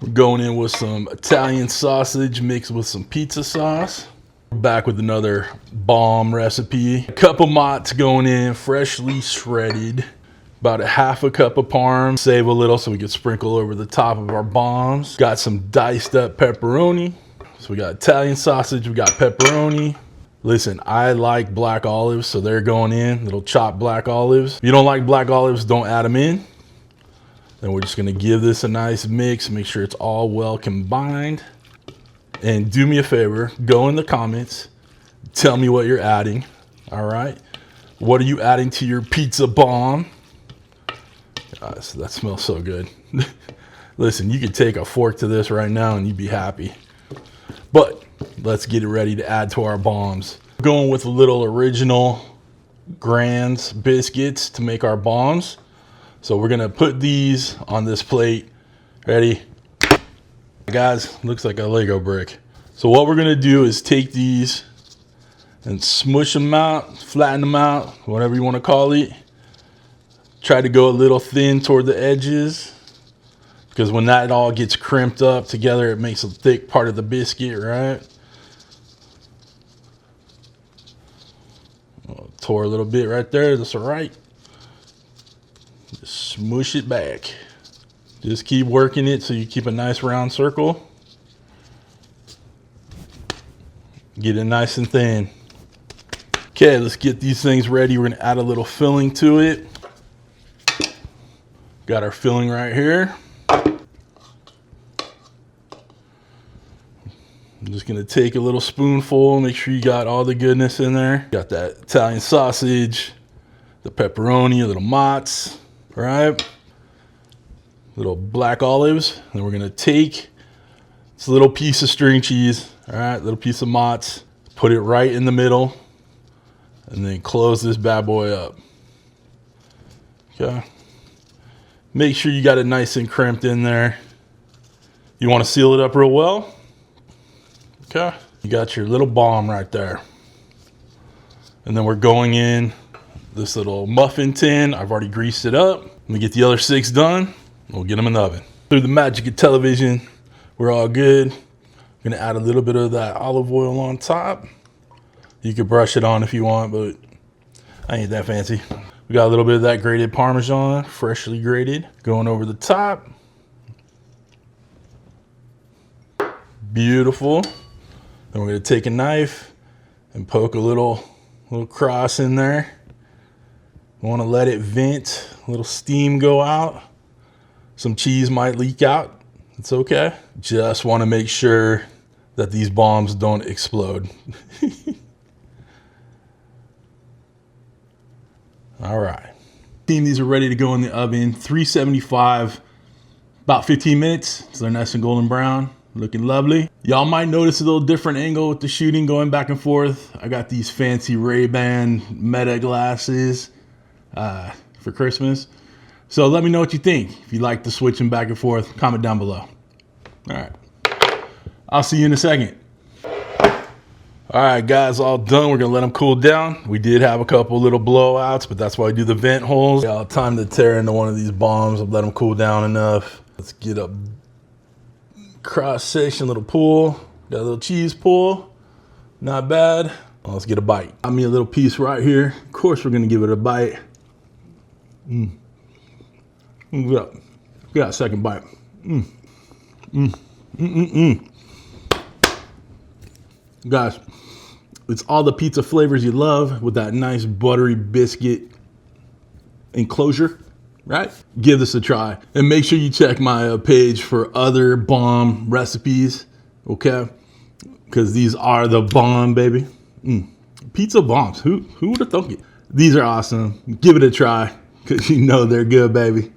We're going in with some Italian sausage mixed with some pizza sauce. We're back with another bomb recipe. A cup of mozz going in, freshly shredded. About a half a cup of parm. Save a little so we can sprinkle over the top of our bombs. Got some diced up pepperoni. So we got Italian sausage, we got pepperoni. Listen, I like black olives, so they're going in, little chopped black olives. If you don't like black olives, don't add them in. Then we're just gonna give this a nice mix, make sure it's all well combined. And do me a favor, go in the comments, tell me what you're adding, all right? What are you adding to your pizza bomb? Guys, that smells so good. Listen, you could take a fork to this right now and you'd be happy. But let's get it ready to add to our bombs. Going with a little original Grand's biscuits to make our bombs. So we're gonna put these on this plate. Ready? Guys, looks like a Lego brick. So what we're gonna do is take these and smush them out, flatten them out, whatever you wanna call it. Try to go a little thin toward the edges, because when that all gets crimped up together, it makes a thick part of the biscuit, right? Tore a little bit right there, that's all right. Just smush it back. Just keep working it so you keep a nice round circle. Get it nice and thin. Okay, let's get these things ready. We're gonna add a little filling to it. Got our filling right here. I'm just gonna take a little spoonful, make sure you got all the goodness in there. Got that Italian sausage, the pepperoni, a little mozz, right? Little black olives. And we're gonna take this little piece of string cheese, all right, little piece of mozz, put it right in the middle, and then close this bad boy up. Okay. Make sure you got it nice and crimped in there. You wanna seal it up real well. Okay, you got your little bomb right there. And then we're going in this little muffin tin. I've already greased it up. Let me get the other 6 done. We'll get them in the oven. Through the magic of television, we're all good. I'm gonna add a little bit of that olive oil on top. You could brush it on if you want, but I ain't that fancy. We got a little bit of that grated Parmesan, freshly grated, going over the top. Beautiful. Then we're gonna take a knife and poke a little cross in there. We wanna let it vent, a little steam go out. Some cheese might leak out, it's okay. Just wanna make sure that these bombs don't explode. All right. These are ready to go in the oven, 375, about 15 minutes, so they're nice and golden brown. Looking lovely. Y'all might notice a little different angle with the shooting going back and forth. I got these fancy Ray-Ban Meta glasses for Christmas. So let me know what you think. If you like the switching back and forth, comment down below. All right. I'll see you in a second. All right, guys, all done. We're gonna let them cool down. We did have a couple little blowouts, but that's why we do the vent holes. Got time to tear into one of these bombs. I'll let them cool down enough. Let's get a cross section, little pull. Got a little cheese pull. Not bad. Well, let's get a bite. Got me a little piece right here. Of course, we're gonna give it a bite. We got a second bite. Guys, it's all the pizza flavors you love with that nice buttery biscuit enclosure, right? Give this a try. And make sure you check my page for other bomb recipes, okay? Because these are the bomb, baby. Pizza bombs, who would have thought it? These are awesome. Give it a try, because you know they're good, baby.